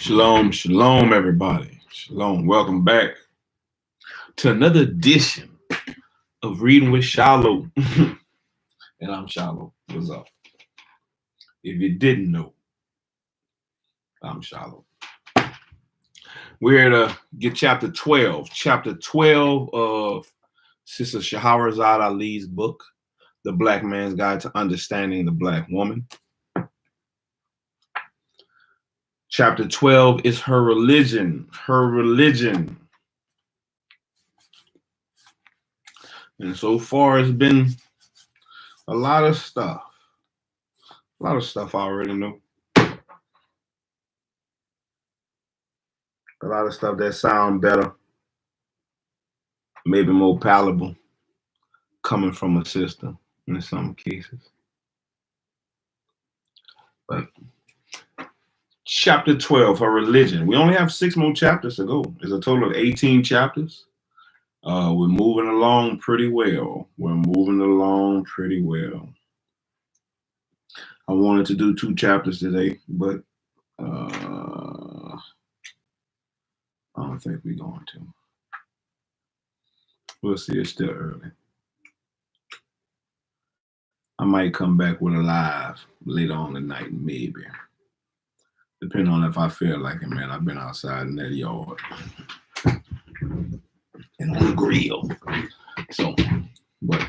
Shalom, shalom, everybody. Shalom. Welcome back to another edition of Reading with Shiloh. And I'm Shiloh. What's up? If you didn't know, I'm Shiloh. We're here to get chapter 12. Chapter 12 of Sister Shahrazad Ali's book, The Black Man's Guide to Understanding the Black Woman. Chapter 12 is her religion. Her religion. And so far, it's been a lot of stuff. A lot of stuff I already know. A lot of stuff that sound better, maybe more palatable, coming from a sister in some cases. But chapter 12, her religion. We only have 6 more chapters to go. There's a total of 18 chapters. We're moving along pretty well. I wanted to do 2 chapters today, but I don't think we're going to. We'll see. It's still early. I might come back with a live later on tonight, maybe. Depending on if I feel like it, man. I've been outside in that yard and on the grill. So, but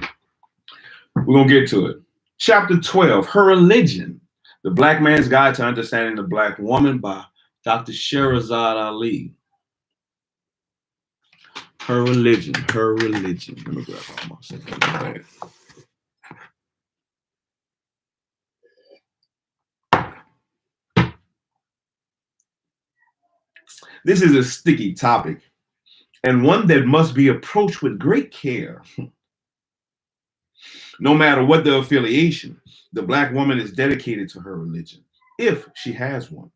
we're going to get to it. Chapter 12, Her Religion, The Black Man's Guide to Understanding the Black Woman by Dr. Shahrazad Ali. Her religion, her religion. Let me grab all my stuff in the bag. This is a sticky topic and one that must be approached with great care. No matter what the affiliation, the Black woman is dedicated to her religion, if she has one.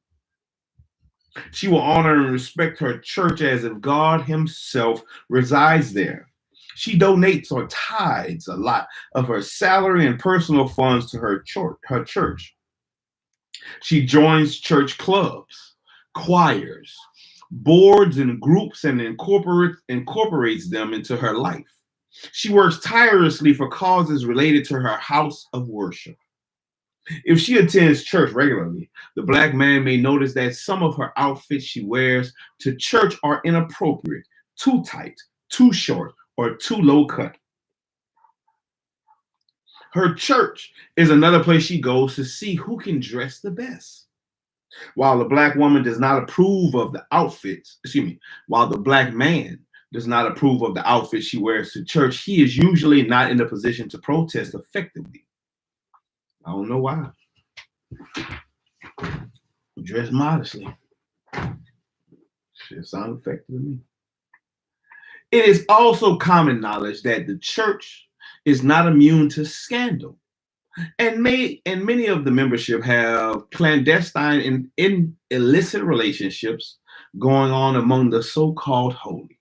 She will honor and respect her church as if God himself resides there. She donates or tithes a lot of her salary and personal funds to her church. She joins church clubs, choirs, boards, and groups and incorporates them into her life. She works tirelessly for causes related to her house of worship. If she attends church regularly, the Black man may notice that some of her outfits she wears to church are inappropriate, too tight, too short, or too low cut. Her church is another place she goes to see who can dress the best. While the Black woman does not approve of the outfits, while the Black man does not approve of the outfit she wears to church, he is usually not in a position to protest effectively. I don't know why. Dress modestly. Shit sounds effective to me. It is also common knowledge that the church is not immune to scandal. And many of the membership have clandestine and illicit relationships going on among the so-called holy.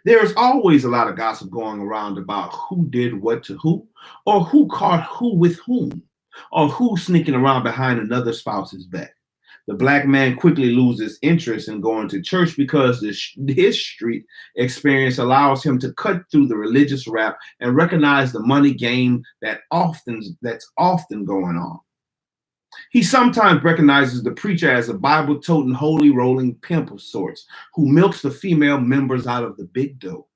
There is always a lot of gossip going around about who did what to who, or who caught who with whom, or who sneaking around behind another spouse's back. The Black man quickly loses interest in going to church because his street experience allows him to cut through the religious rap and recognize the money game that's often going on. He sometimes recognizes the preacher as a Bible-toting, holy rolling pimp of sorts who milks the female members out of the big dough.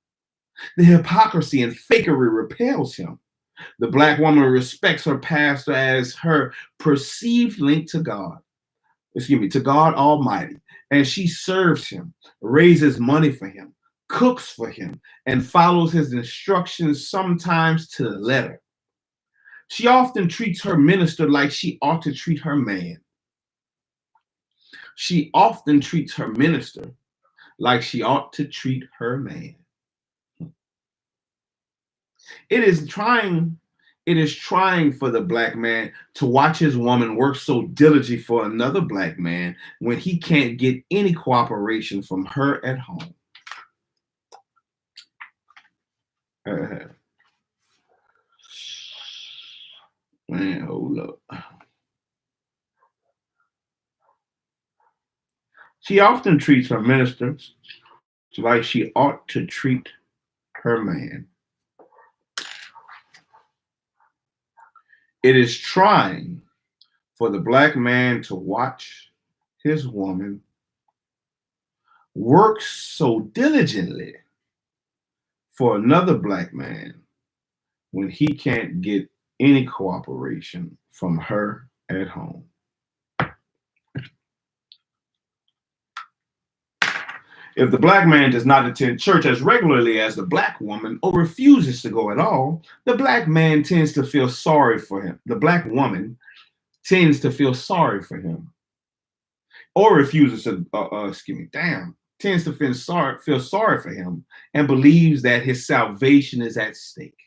The hypocrisy and fakery repels him. The Black woman respects her pastor as her perceived link to God. To God Almighty, and she serves him, raises money for him, cooks for him, and follows his instructions sometimes to the letter. She often treats her minister like she ought to treat her man. She often treats her minister like she ought to treat her man. It is trying for the Black man to watch his woman work so diligently for another Black man when he can't get any cooperation from her at home. Man, hold up. She often treats her ministers like she ought to treat her man. It is trying for the black man to watch his woman work so diligently for another black man when he can't get any cooperation from her at home. If the black man does not attend church as regularly as the black woman or refuses to go at all, the black man tends to feel sorry for him. The black woman tends to feel sorry for him or refuses to, tends to feel sorry for him and believes that his salvation is at stake.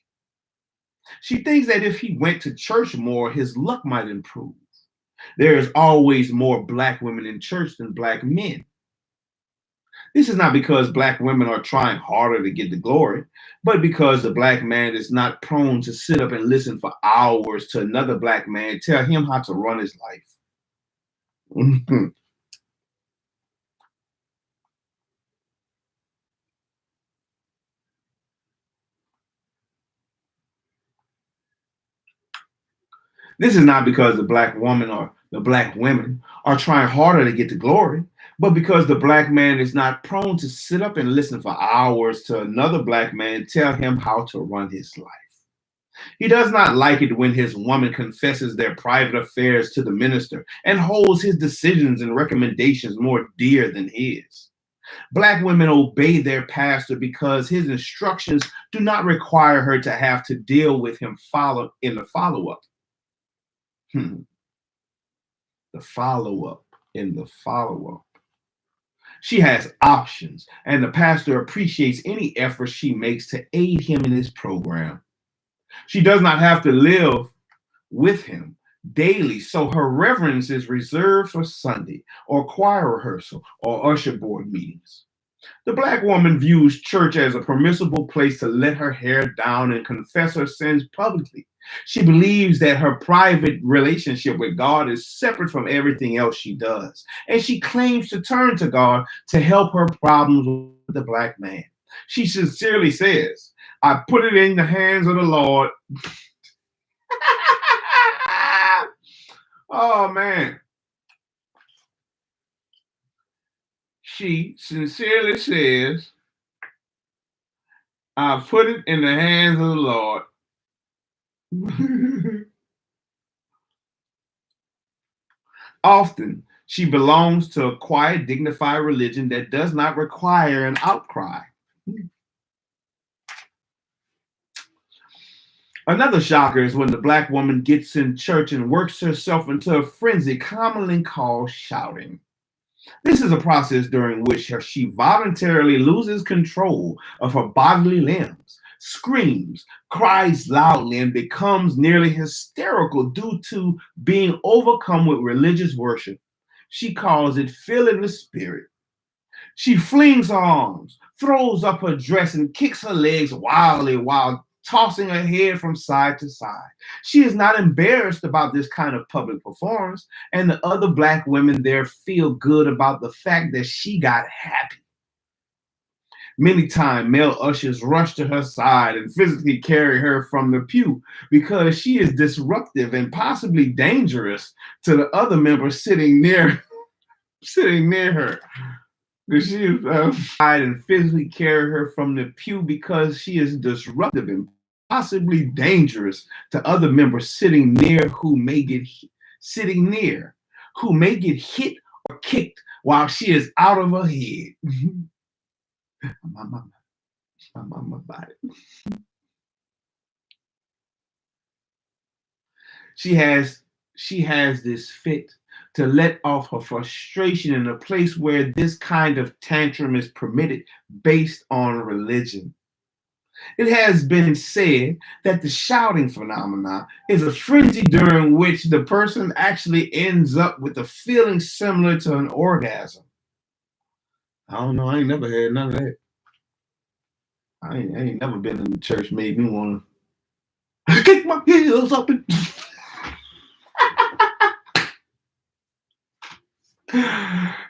She thinks that if he went to church more, his luck might improve. There is always more black women in church than black men. This is not because black women are trying harder to get the glory, but because the black man is not prone to sit up and listen for hours to another black man tell him how to run his life. This is not because the black woman or the black women are trying harder to get the glory, but because the black man is not prone to sit up and listen for hours to another black man tell him how to run his life. He does not like it when his woman confesses their private affairs to the minister and holds his decisions and recommendations more dear than his. Black women obey their pastor because his instructions do not require her to have to deal with him in the follow-up. The follow-up in the follow-up. She has options, and the pastor appreciates any effort she makes to aid him in his program. She does not have to live with him daily, so her reverence is reserved for Sunday or choir rehearsal or usher board meetings. The black woman views church as a permissible place to let her hair down and confess her sins publicly. She believes that her private relationship with God is separate from everything else she does, and she claims to turn to God to help her problems with the black man. She sincerely says, "I put it in the hands of the Lord." Oh man. She sincerely says, "I put it in the hands of the Lord." Often, she belongs to a quiet, dignified religion that does not require an outcry. Another shocker is when the black woman gets in church and works herself into a frenzy commonly called shouting. This is a process during which she voluntarily loses control of her bodily limbs, screams, cries loudly, and becomes nearly hysterical due to being overcome with religious worship. She calls it feeling the spirit. She flings her arms, throws up her dress, and kicks her legs wildly while tossing her head from side to side. She is not embarrassed about this kind of public performance, and the other black women there feel good about the fact that she got happy. Many times, male ushers rush to her side and physically carry her from the pew because she is disruptive and possibly dangerous to the other members sitting near her. She is and physically carry her from the pew because she is disruptive and possibly dangerous to other members sitting near who may get hit or kicked while she is out of her head. My body. She has this fit to let off her frustration in a place where this kind of tantrum is permitted based on religion. It has been said that the shouting phenomenon is a frenzy during which the person actually ends up with a feeling similar to an orgasm. I don't know. I ain't never had none of that. I ain't never been in the church made me want to kick my heels up and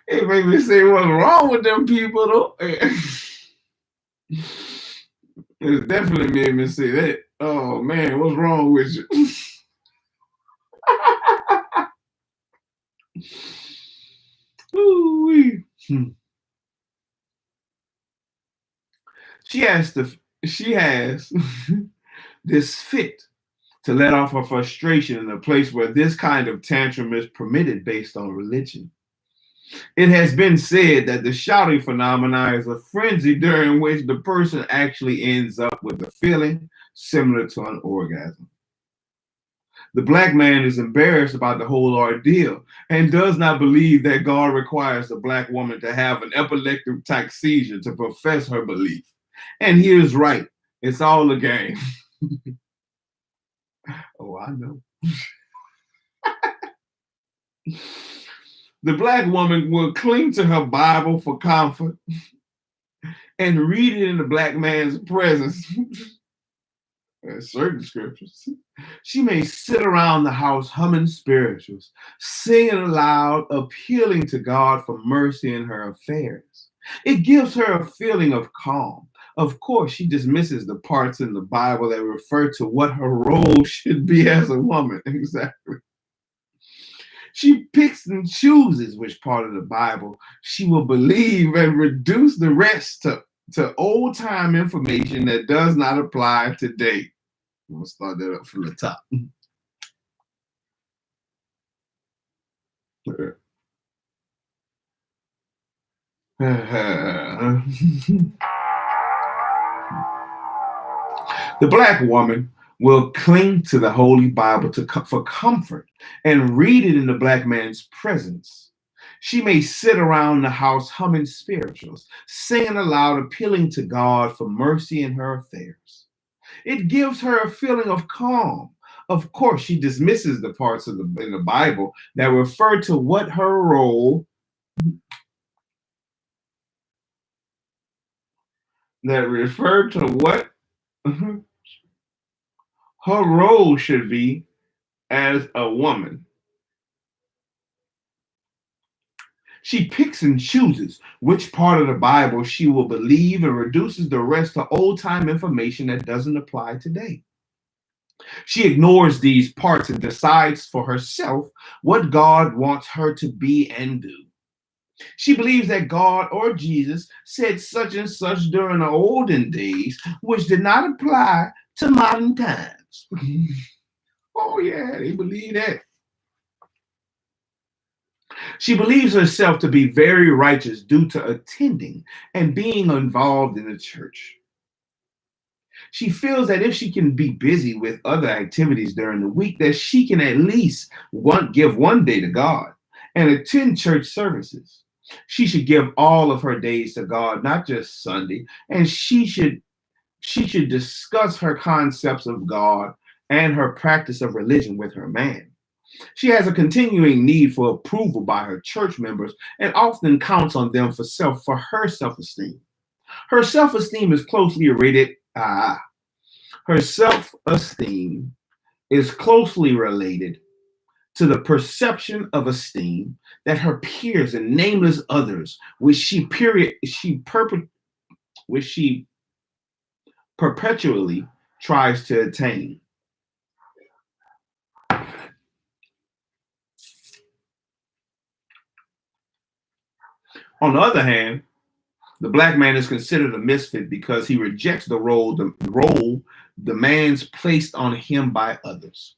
it made me say what's wrong with them people, though. It definitely made me say that. Oh man, what's wrong with you? Ooh-wee. She has this fit to let off her frustration in a place where this kind of tantrum is permitted based on religion. It has been said that the shouting phenomena is a frenzy during which the person actually ends up with a feeling similar to an orgasm. The black man is embarrassed about the whole ordeal and does not believe that God requires the black woman to have an epileptic type seizure to profess her belief. And he is right. It's all a game. Oh, I know. The black woman will cling to her Bible for comfort and read it in the black man's presence. Certain scriptures. She may sit around the house humming spirituals, singing aloud, appealing to God for mercy in her affairs. It gives her a feeling of calm. Of course, she dismisses the parts in the Bible that refer to what her role should be as a woman. Exactly. She picks and chooses which part of the Bible she will believe and reduce the rest to old time information that does not apply today. I'm gonna start that up from the top. The black woman will cling to the Holy Bible for comfort and read it in the black man's presence. She may sit around the house humming spirituals, singing aloud, appealing to God for mercy in her affairs. It gives her a feeling of calm. Of course, she dismisses the parts in the Bible that refer to what her role that refer to what her role should be as a woman. She picks and chooses which part of the Bible she will believe and reduces the rest to old time information that doesn't apply today. She ignores these parts and decides for herself what God wants her to be and do. She believes that God or Jesus said such and such during the olden days, which did not apply to modern times. Oh, yeah, they believe that. She believes herself to be very righteous due to attending and being involved in the church. She feels that if she can be busy with other activities during the week, that she can at least give one day to God and attend church services. She should give all of her days to God, not just Sunday, and she should discuss her concepts of God and her practice of religion with her man. She has a continuing need for approval by her church members and often counts on them for her self-esteem. Her self-esteem is closely related. Her self-esteem is closely related to the perception of esteem that her peers and nameless others, which she perpetually tries to attain. On the other hand, the black man is considered a misfit because he rejects the role demands placed on him by others.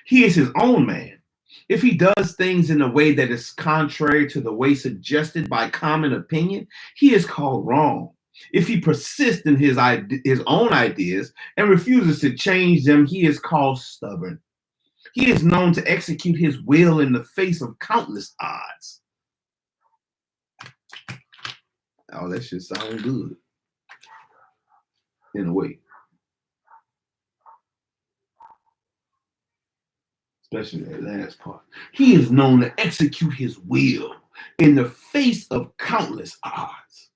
He is his own man. If he does things in a way that is contrary to the way suggested by common opinion, he is called wrong. If he persists in his own ideas and refuses to change them, he is called stubborn. He is known to execute his will in the face of countless odds. Oh, that should sound good in a way, especially that last part. He is known to execute his will in the face of countless odds.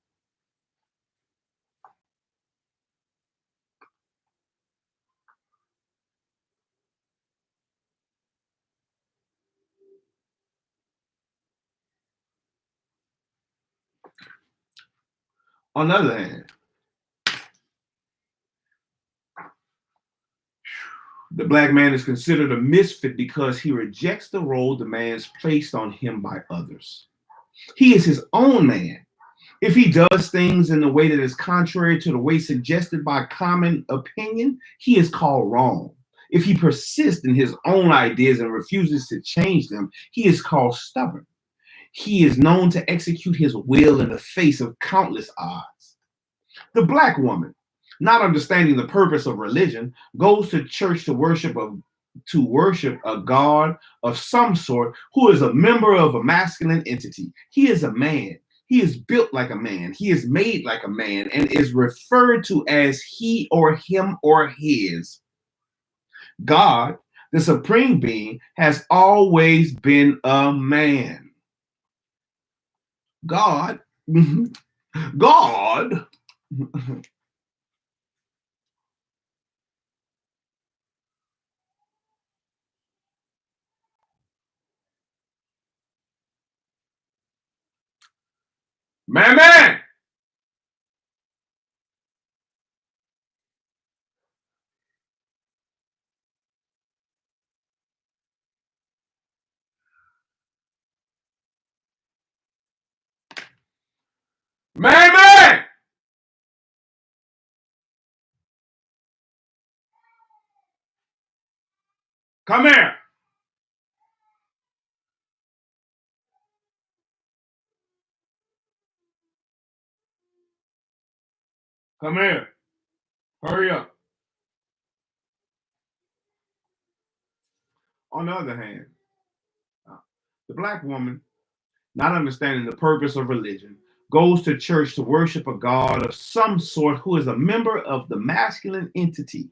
On the other hand, the black man is considered a misfit because he rejects the role demands placed on him by others. He is his own man. If he does things in a way that is contrary to the way suggested by common opinion, he is called wrong. If he persists in his own ideas and refuses to change them, he is called stubborn. He is known to execute his will in the face of countless odds. The black woman, not understanding the purpose of religion, goes to church to worship a god of some sort who is a member of a masculine entity. He is a man. He is built like a man. He is made like a man and is referred to as he or him or his. God, the supreme being, has always been a man. God, God, man, man, come here. Come here. Hurry up. On the other hand, the black woman, not understanding the purpose of religion, goes to church to worship a god of some sort who is a member of the masculine entity.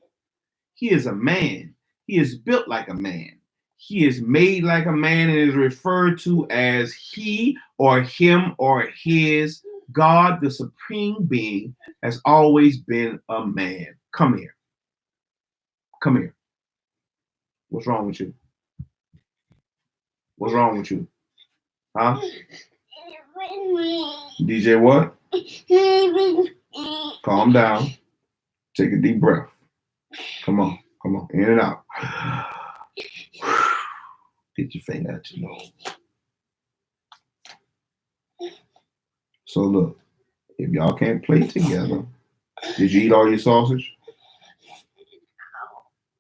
He is a man. He is built like a man. He is made like a man and is referred to as he or him or his. God, the supreme being, has always been a man. Come here. Come here. What's wrong with you? What's wrong with you? Huh? DJ what? Calm down. Take a deep breath. Come on. Come on. In and out. Get your finger out your nose. So look, if y'all can't play together, did you eat all your sausage?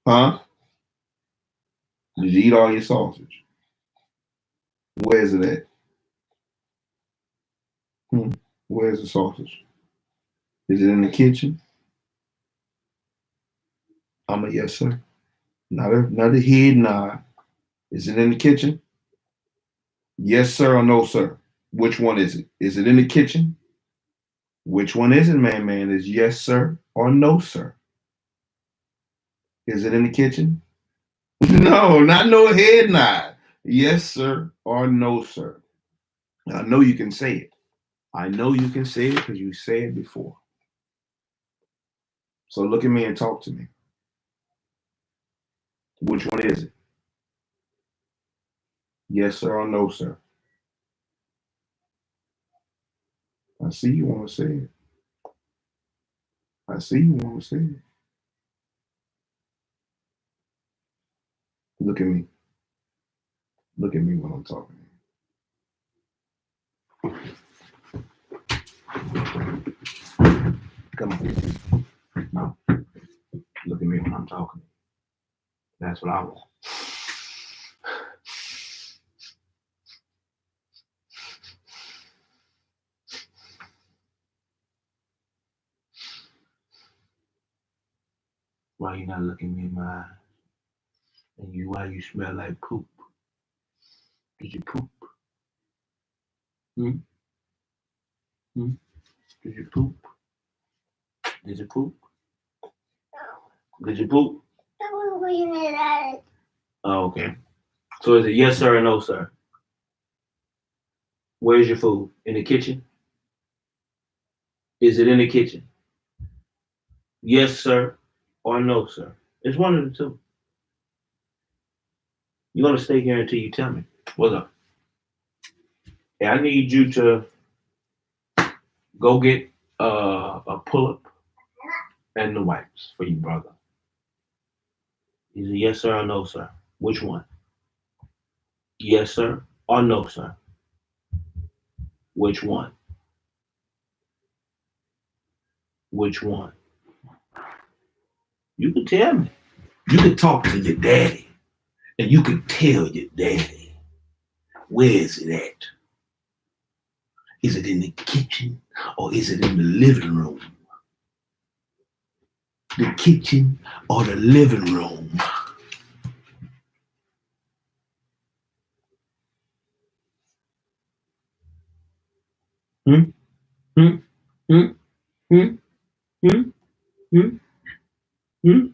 Huh? Did you eat all your sausage? Where is it at? Where's the sausage? Is it in the kitchen? I'm a yes, sir. Not a head nod. Is it in the kitchen? Yes, sir, or no, sir? Which one is it? Is it in the kitchen? Which one is it, man? Is yes, sir, or no, sir? Is it in the kitchen? No, not no head nod. Yes, sir, or no, sir. I know you can say it. I know you can say it because you said it before. So look at me and talk to me. Which one is it? Yes, sir, or no, sir? I see you want to say it. I see you want to say it. Look at me. Look at me when I'm talking. Come on. No. Look at me when I'm talking. That's what I want. Why you not looking me in my eyes? And why you smell like poop? Did you poop? Hmm? Hmm? Did you poop? Did you poop? Did you poop? Oh, okay. So is it yes, sir, or no, sir? Where's your food? In the kitchen? Is it in the kitchen? Yes, sir, or no, sir? It's one of the two. You're gonna stay here until you tell me. What's up? Hey, I need you to go get a pull-up and the wipes for you, brother. Is it yes, sir, or no, sir? Which one? Yes, sir, or no, sir? Which one? Which one? You can tell me. You can talk to your daddy, and you can tell your daddy, where is it at? Is it in the kitchen or is it in the living room? The kitchen or the living room? Hmm? Hmm? Hmm? Hmm? Hmm? Hmm? Hmm?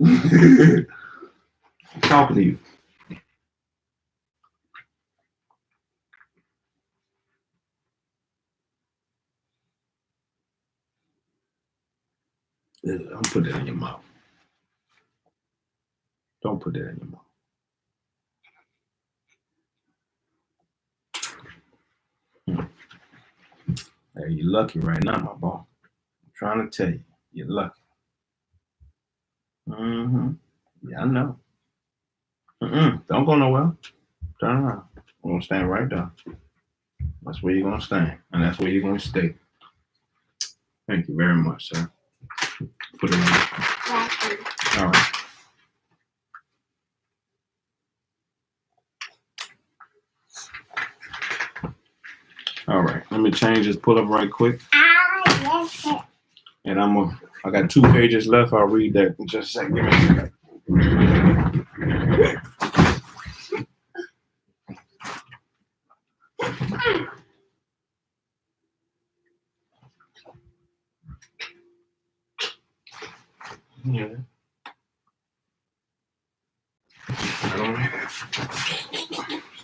Talking to you. Don't put that in your mouth. Don't put that in your mouth. Hey, you're lucky right now, my boy. I'm trying to tell you, you're lucky. Mm-hmm. Yeah, I know. Don't go nowhere. Turn around. I'm gonna stand right there. That's where you're gonna stand, and that's where you're gonna stay. Thank you very much, sir. Put it on. All right. All right. Let me change this pull up right quick. And I got 2 pages left. I'll read that in just a second. Give me a second. Yeah. I don't have.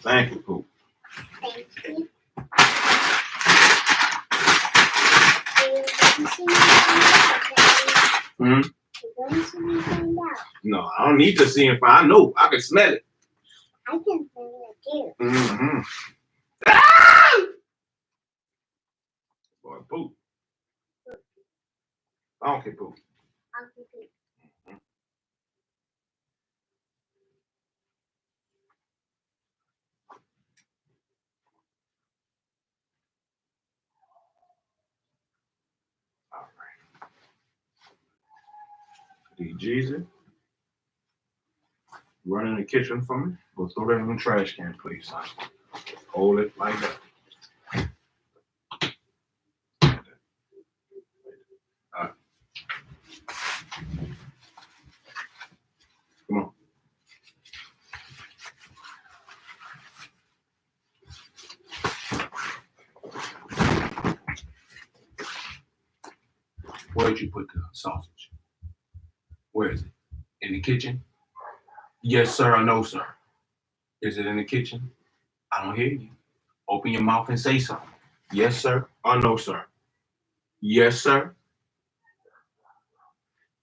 Thank you, Pooh. Thank you. Hmm? No, I don't need to see if I know. I can smell it. I can smell it too. Mm-hmm. Ah! Boy, Pooh. Donkey Pooh. All right. D Jesus. Run in the kitchen for me. Go throw that in the trash can, please, son. Hold it like that. All right. Come on. Where did you put the sausage? Where is it? In the kitchen? Yes, sir, or no, sir? Is it in the kitchen? I don't hear you. Open your mouth and say something. Yes, sir, or no, sir? Yes, sir.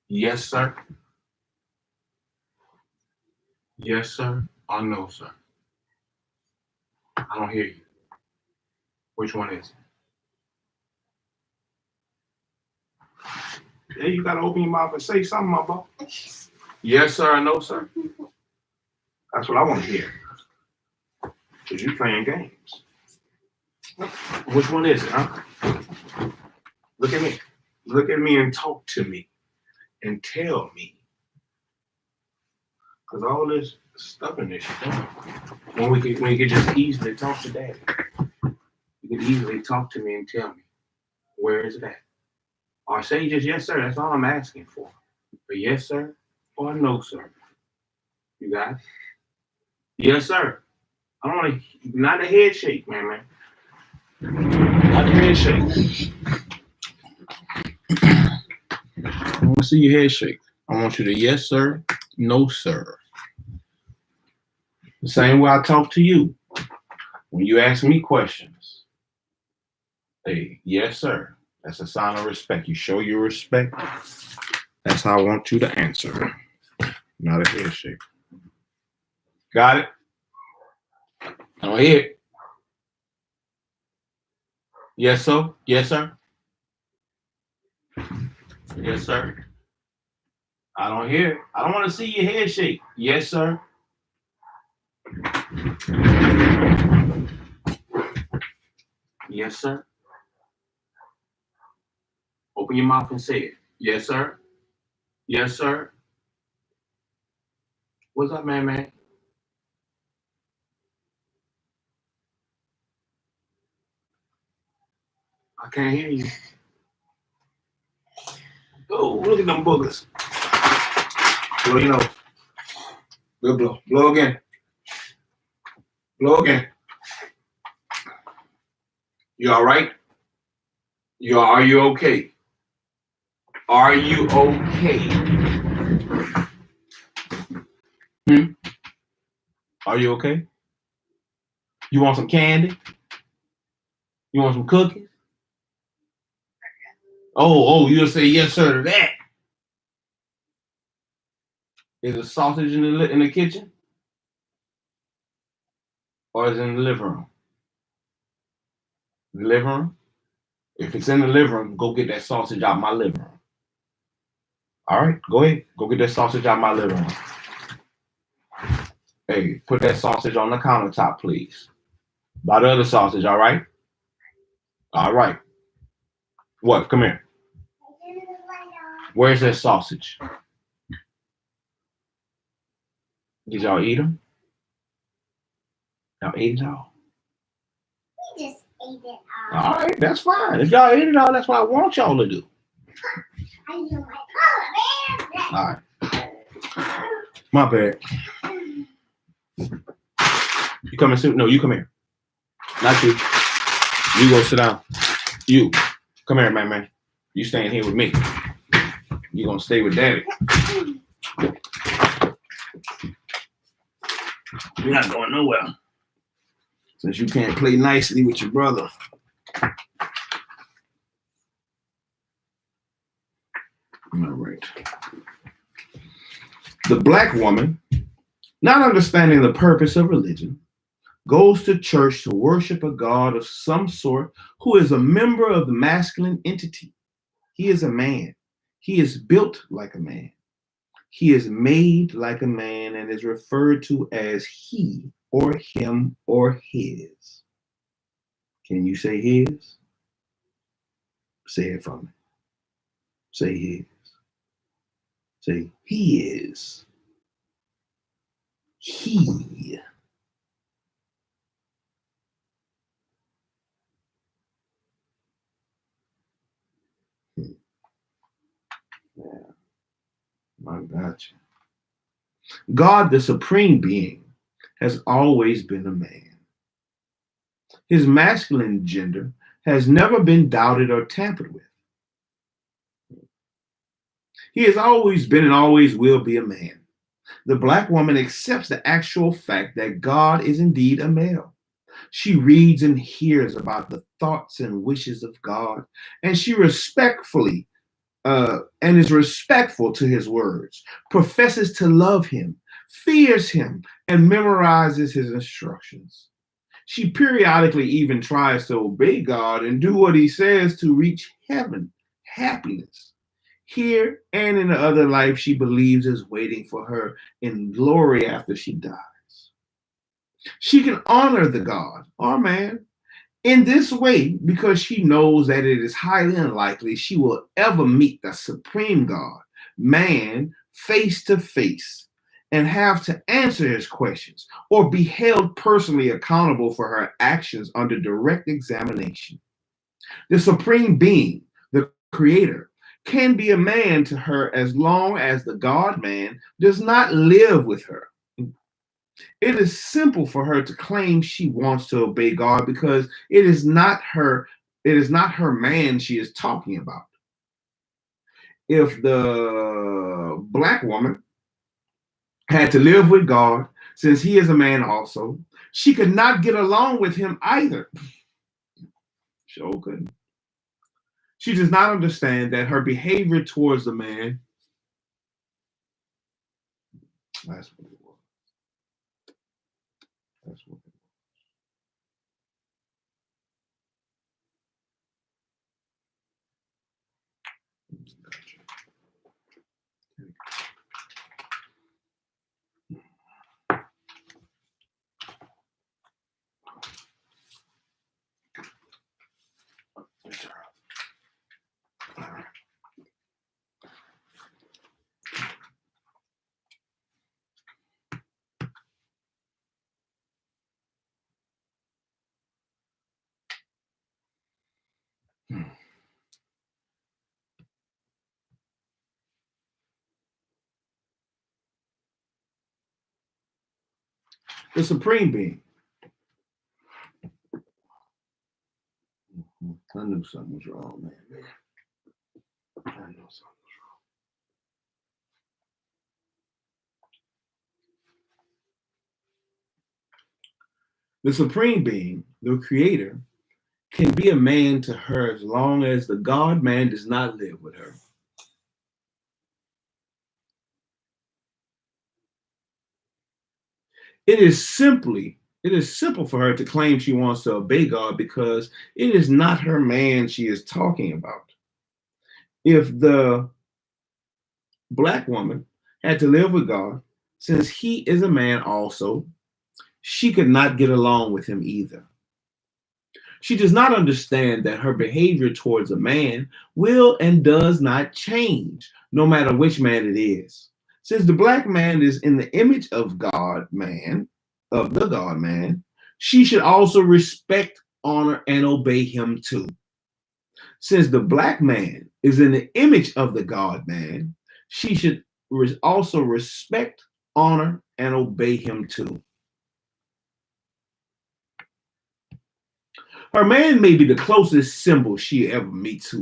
Yes, sir. Yes, sir, or no, sir? I don't hear you. Which one is it? Yeah, you gotta open your mouth and say something, my boy. Yes, sir, or no, sir? That's what I want to hear. Because you playing games. Which one is it, huh? Look at me. Look at me and talk to me. And tell me. Because all this stuff in this shit, when we could just easily talk to daddy. You could easily talk to me and tell me, where is it at? Or say just yes, sir. That's all I'm asking for. A yes, sir, or a no, sir. You got it? Yes, sir. I don't want to, not a head shake, man. Not a head shake. I want to see your head shake. I want you to yes, sir, no, sir. The same way I talk to you. When you ask me questions, hey, yes, sir. That's a sign of respect. You show your respect. That's how I want you to answer. Not a head shake. Got it? I don't hear it. Yes, sir. Yes, sir. Yes, sir. I don't hear it. I don't want to see your head shake. Yes, sir. Yes, sir. Open your mouth and say it. Yes, sir. Yes, sir. What's up, man? I can't hear you. Oh, look at them boogers. Blow your nose. Good blow. Blow again. Blow again. You all right? Are you okay? Are you okay? Hmm? Are you okay? You want some candy? You want some cookies? Oh, you'll say yes, sir, to that. Is a sausage in the kitchen? Or is it in the living room? The living room? If it's in the living room, go get that sausage out my living room. All right, go ahead. Go get that sausage out my living room. Hey, put that sausage on the countertop, please. By the other sausage, all right? All right. What? Come here. Where's that sausage? Did y'all eat them? Y'all ate it all? We just ate it all. All right, that's fine. If y'all ate it all, that's what I want y'all to do. I use my color, man. All right. My bad. You come and sit. No, you come here. Not you. You go sit down. You. Come here, man. You staying here with me. You gonna stay with daddy. You're not going nowhere. Since you can't play nicely with your brother. All right. The black woman, not understanding the purpose of religion, goes to church to worship a god of some sort who is a member of the masculine entity. He is a man. He is built like a man. He is made like a man and is referred to as he or him or his. Can you say his? Say it for me. Say his. Say he is. He. Yeah, I got you. God, the supreme being, has always been a man. His masculine gender has never been doubted or tampered with. He has always been and always will be a man. The black woman accepts the actual fact that God is indeed a male. She reads and hears about the thoughts and wishes of God, and she respectfully and is respectful to his words, professes to love him, fears him, and memorizes his instructions. She periodically even tries to obey God and do what he says to reach heaven, happiness. Here and in the other life she believes is waiting for her in glory after she dies. She can honor the God or man in this way because she knows that it is highly unlikely she will ever meet the supreme God, man, face to face and have to answer his questions or be held personally accountable for her actions under direct examination. The supreme being, the creator, can be a man to her as long as the God man does not live with her. It is simple for her to claim she wants to obey God because it is not her man she is talking about. If the black woman had to live with God, since he is a man also, she could not get along with him either. Sure couldn't. She does not understand that her behavior towards the man, that's what it was. That's what it The supreme being. I knew something was wrong, man. I know something. The supreme being, the creator, can be a man to her as long as the God man does not live with her. It is simple for her to claim she wants to obey God because it is not her man she is talking about. If the black woman had to live with God, since he is a man also, she could not get along with him either. She does not understand that her behavior towards a man will and does not change, no matter which man it is. Since the black man is in the image of God man, of the God man, she should also respect, honor, and obey him too. Since the black man is in the image of the God man, she should also respect, honor, and obey him too. Her man may be the closest symbol she ever meets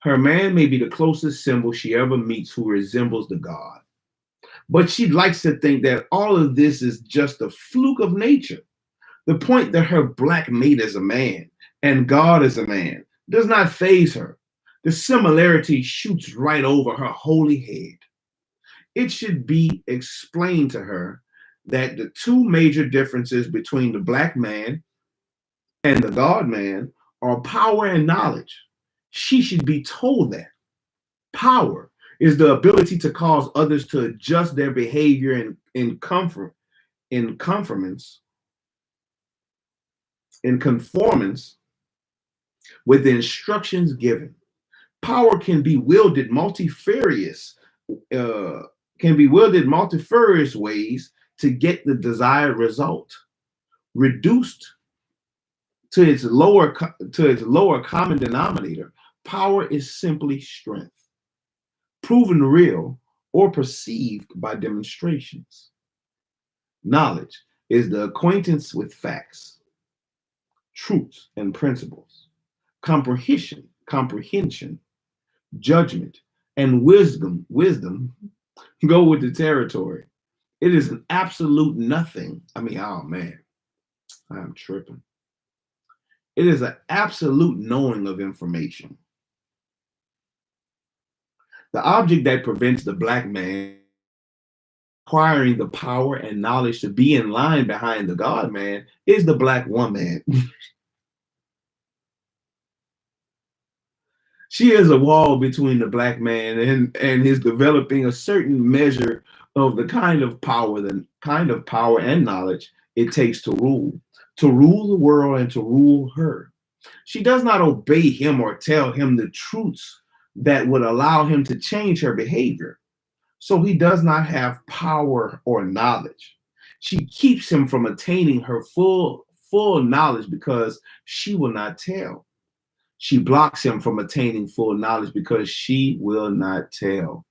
her man may be the closest symbol she ever meets who resembles the God. But she likes to think that all of this is just a fluke of nature. The point that her black mate is a man and God is a man does not faze her. The similarity shoots right over her holy head. It should be explained to her that the two major differences between the black man and the God man are power and knowledge. She should be told that power is the ability to cause others to adjust their behavior in conformance in conformance with the instructions given. Power can be wielded uh, multifarious ways to get the desired result. Reduced to its lower common denominator, power is simply strength, proven real or perceived by demonstrations. Knowledge is the acquaintance with facts, truths, and principles. Comprehension, judgment, and wisdom go with the territory. It is an absolute nothing. I mean, oh man, I'm tripping. It is an absolute knowing of information. The object that prevents the black man acquiring the power and knowledge to be in line behind the God man is the black woman. She is a wall between the black man and his developing a certain measure of the kind of power and knowledge it takes to rule the world and to rule her. She does not obey him or tell him the truths that would allow him to change her behavior. So he does not have power or knowledge. She keeps him from attaining her full knowledge because she will not tell. She blocks him from attaining full knowledge because she will not tell.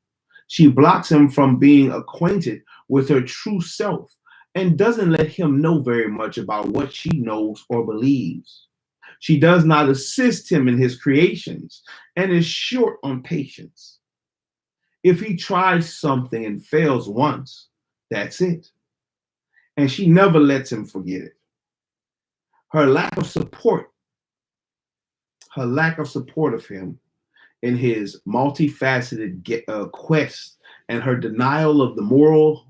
She blocks him from being acquainted with her true self and doesn't let him know very much about what she knows or believes. She does not assist him in his creations and is short on patience. If he tries something and fails once, that's it. And she never lets him forget it. Her lack of support of him in his multifaceted quest and her denial of the moral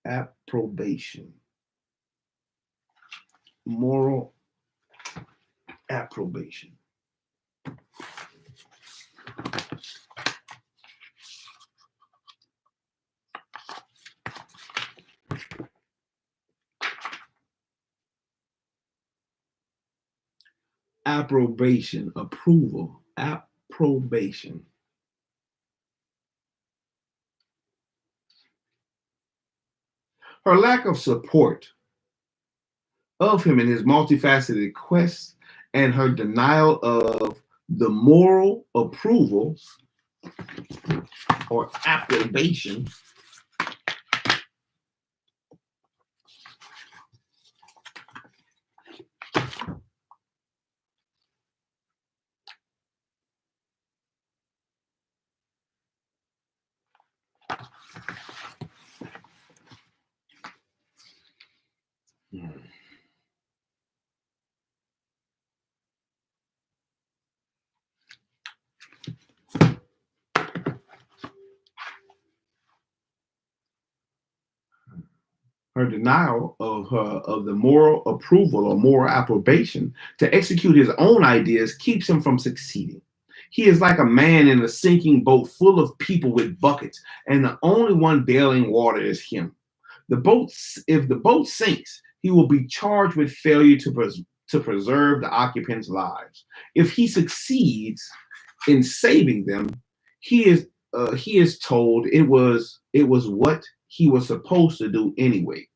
approbation, moral approbation. Approbation. Her lack of support of him in his multifaceted quest and her denial of the moral approval or approbation her denial of the moral approval or moral approbation to execute his own ideas keeps him from succeeding. He is like a man in a sinking boat full of people with buckets, and the only one bailing water is him. If the boat sinks, he will be charged with failure to preserve the occupants' lives. If he succeeds in saving them, he is told it was what he was supposed to do anyway.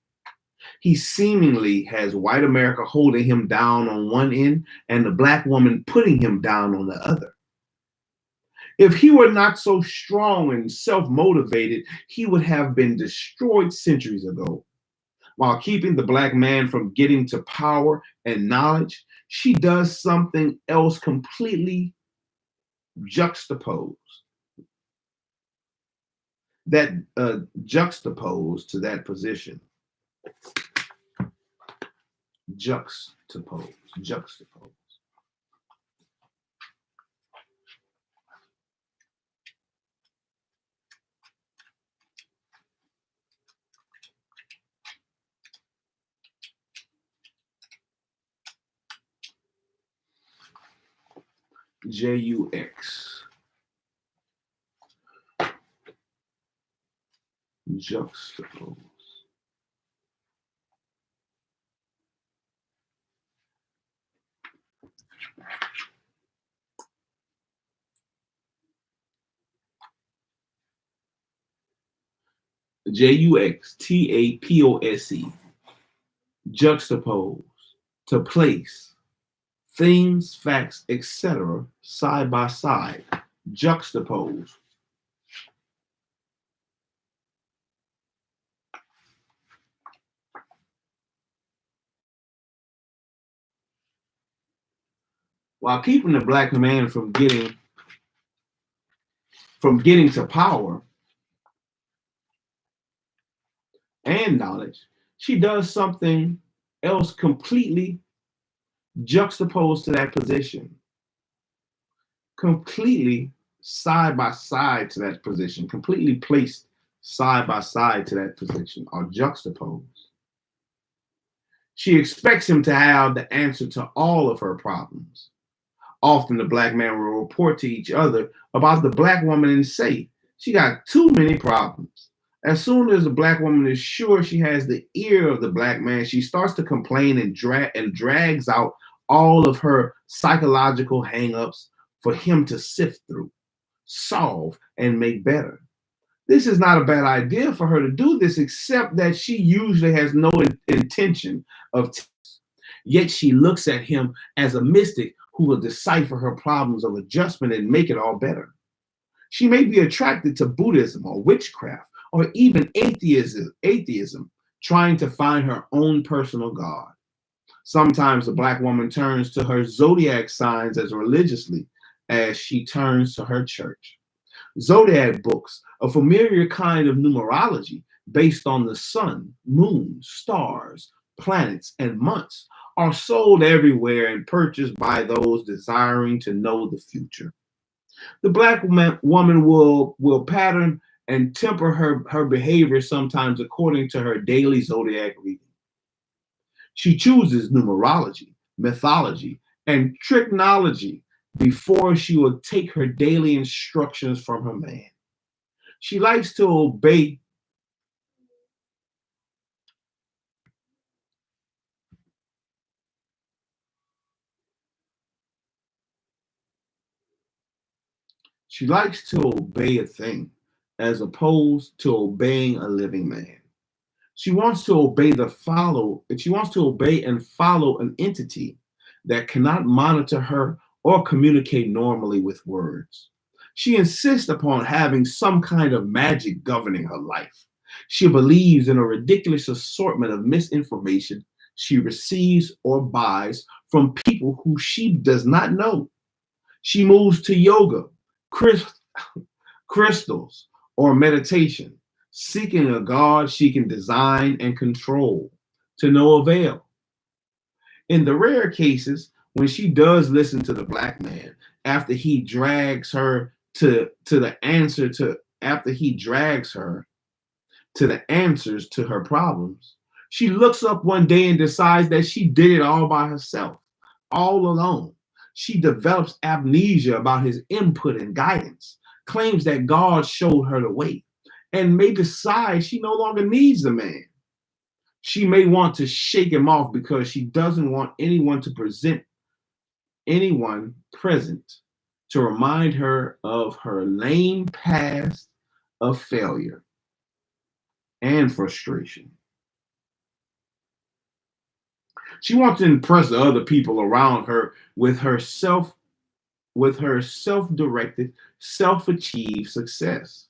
He seemingly has white America holding him down on one end and the black woman putting him down on the other. If he were not so strong and self-motivated, he would have been destroyed centuries ago. While keeping the black man from getting to power and knowledge, she does something else completely juxtaposed. That juxtaposed to that position. Juxtaposed. Jux. Juxtapose. Juxtapose. Juxtapose. To place things, facts, etc. side by side. Juxtapose. While keeping the black man from getting to power and knowledge, she does something else completely juxtaposed to that position, completely side by side to that position, completely placed side by side to that position, or juxtaposed. She expects him to have the answer to all of her problems. Often the black man will report to each other about the black woman and say, she got too many problems. As soon as the black woman is sure she has the ear of the black man, she starts to complain and drags out all of her psychological hangups for him to sift through, solve, and make better. This is not a bad idea for her to do this, except that she usually has no intention of yet she looks at him as a mystic who will decipher her problems of adjustment and make it all better. She may be attracted to Buddhism or witchcraft or even atheism, trying to find her own personal God. Sometimes the black woman turns to her zodiac signs as religiously as she turns to her church. Zodiac books, a familiar kind of numerology based on the sun, moon, stars, planets, and months, are sold everywhere and purchased by those desiring to know the future. The black woman will pattern and temper her behavior sometimes according to her daily zodiac reading. She chooses numerology, mythology, and tricknology before she will take her daily instructions from her man. She likes to obey a thing as opposed to obeying a living man. She wants to obey and follow an entity that cannot monitor her or communicate normally with words. She insists upon having some kind of magic governing her life. She believes in a ridiculous assortment of misinformation she receives or buys from people who she does not know. She moves to yoga, crystals, or meditation, seeking a God she can design and control, to no avail. In the rare cases when she does listen to the black man after he drags her to the answer to after he drags her to the answers to her problems, she looks up one day and decides that she did it all by herself, all alone. She develops amnesia about his input and guidance, claims that God showed her the way, and may decide she no longer needs the man. She may want to shake him off because she doesn't want anyone present to remind her of her lame past of failure and frustration. She wants to impress the other people around her with her self-directed, self-achieved success.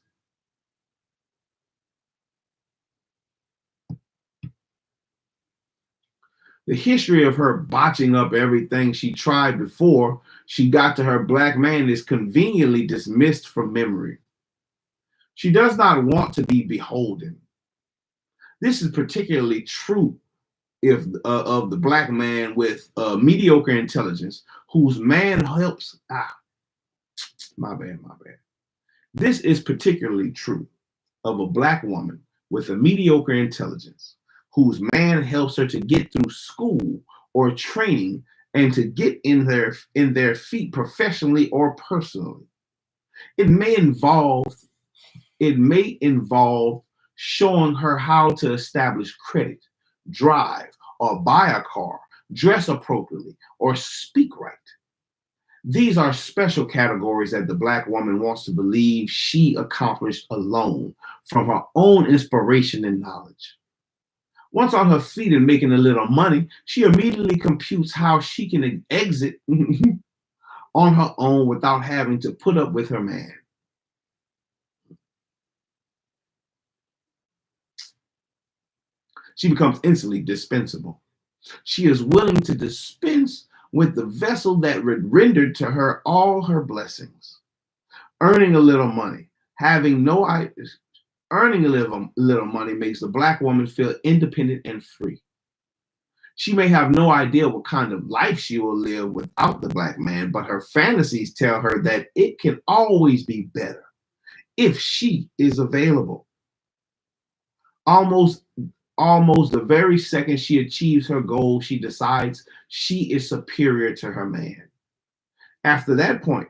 The history of her botching up everything she tried before she got to her black man is conveniently dismissed from memory. She does not want to be beholden. This is particularly true if of the black man with mediocre intelligence whose man helps. My bad, my bad. This is particularly true of a black woman with a mediocre intelligence whose man helps her to get through school or training and to get in their feet professionally or personally. It may involve it may involve showing her how to establish credit, drive, or buy a car, dress appropriately, or speak right. These are special categories that the black woman wants to believe she accomplished alone from her own inspiration and knowledge. Once on her feet and making a little money, she immediately computes how she can exit on her own without having to put up with her man. She becomes instantly dispensable. She is willing to dispense with the vessel that rendered to her all her blessings. Earning a little money, having no earning a little money makes the black woman feel independent and free. She may have no idea what kind of life she will live without the black man, but her fantasies tell her that it can always be better if she is available. Almost Almost the very second she achieves her goal, she decides she is superior to her man. After that point,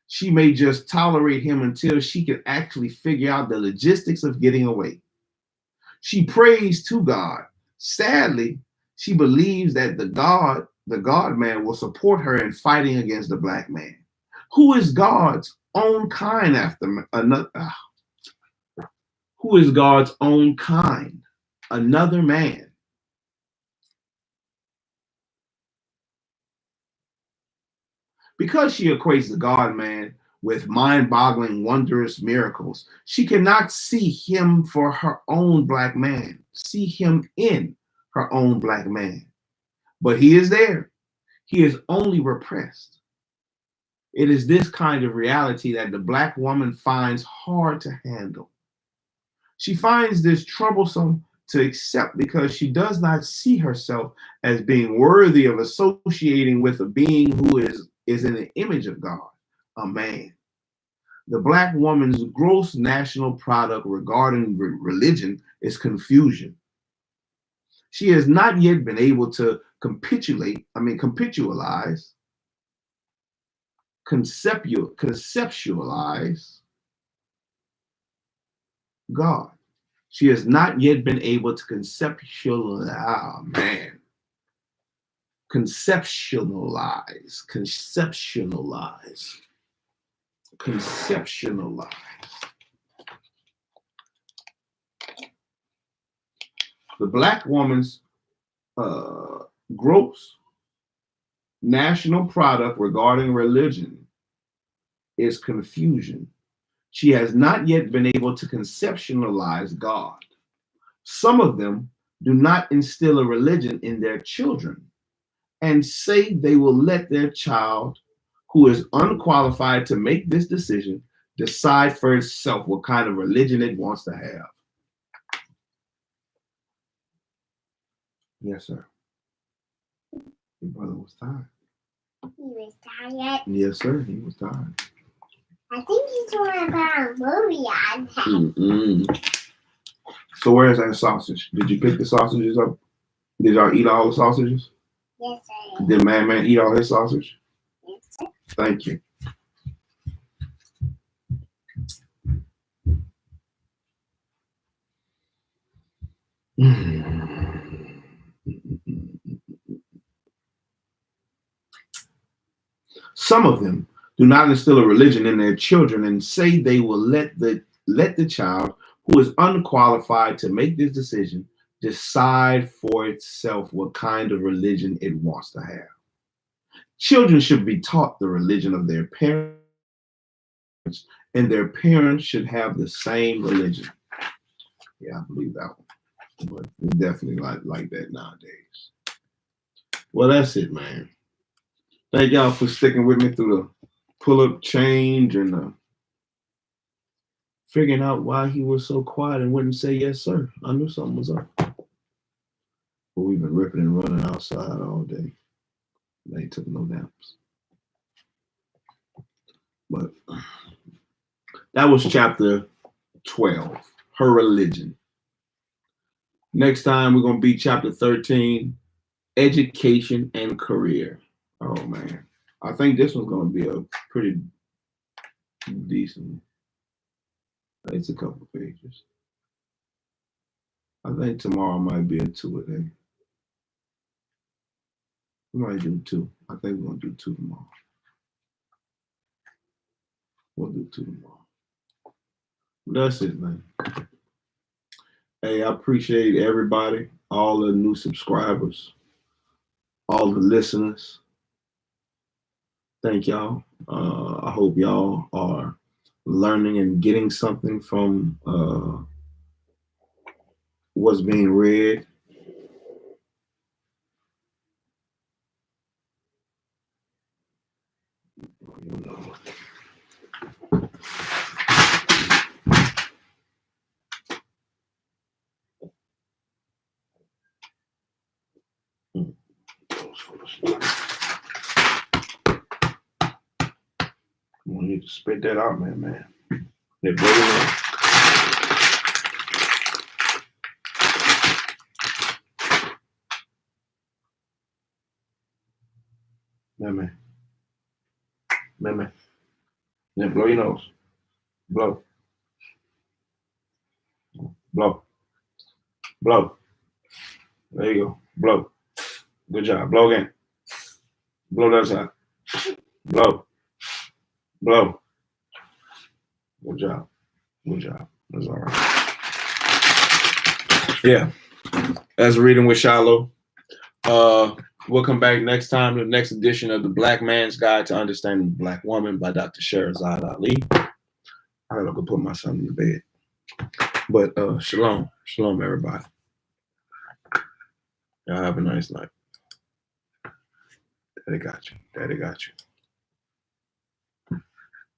she may just tolerate him until she can actually figure out the logistics of getting away. She prays to God. Sadly, she believes that the God man will support her in fighting against the black man, who is God's own kind after another, who is God's own kind, another man. Because she equates the God man with mind boggling, wondrous miracles, she cannot see him for her own black man, see him in her own black man. But he is there, he is only repressed. It is this kind of reality that the black woman finds hard to handle. She finds this troublesome to accept because she does not see herself as being worthy of associating with a being who is in the image of God, a man. The black woman's gross national product regarding religion is confusion. She has not yet been able to conceptualize God. She has not yet been able to conceptualize. The black woman's gross national product regarding religion is confusion. She has not yet been able to conceptualize God. Some of them do not instill a religion in their children and say they will let their child, who is unqualified to make this decision, decide for itself what kind of religion it wants to have. Yes, sir. Your brother was tired. He was tired. Yes, sir. He was tired. I think he's talking about a movie on that. Mm-mm. So where's that sausage? Did you pick the sausages up? Did y'all eat all the sausages? Yes, sir. Did man eat all his sausage? Yes, sir. Thank you. Some of them do not instill a religion in their children and say they will let the child, who is unqualified to make this decision, decide for itself what kind of religion it wants to have. Children should be taught the religion of their parents, and their parents should have the same religion. Yeah, I believe that one. But it's definitely like that nowadays. Well, that's it, man. Thank y'all for sticking with me through the pull-up change and figuring out why he was so quiet and wouldn't say yes, sir. I knew something was up. But we've been ripping and running outside all day. They ain't took no naps. But that was chapter 12, her religion. Next time we're going to be chapter 13, education and career. Oh, man. I think this one's going to be a pretty decent. It's a couple pages. I think tomorrow might be a 2 a day. We might do 2. I think we're going to do 2 tomorrow. We'll do 2 tomorrow. That's it, man. Hey, I appreciate everybody, all the new subscribers, all the listeners. Thank y'all. I hope y'all are learning and getting something from what's being read. We need to spit that out, man. They blow it up. Man. Then blow your nose. Blow. There you go. Blow. Good job. Blow again. Blow that side. Blow. Good job. That's all right. Yeah. That's Reading with Shiloh. We'll come back next time to the next edition of The Black Man's Guide to Understanding the Black Woman by Dr. Shahrazad Ali. I gotta go put my son in the bed. But shalom, everybody. Y'all have a nice night. Daddy got you.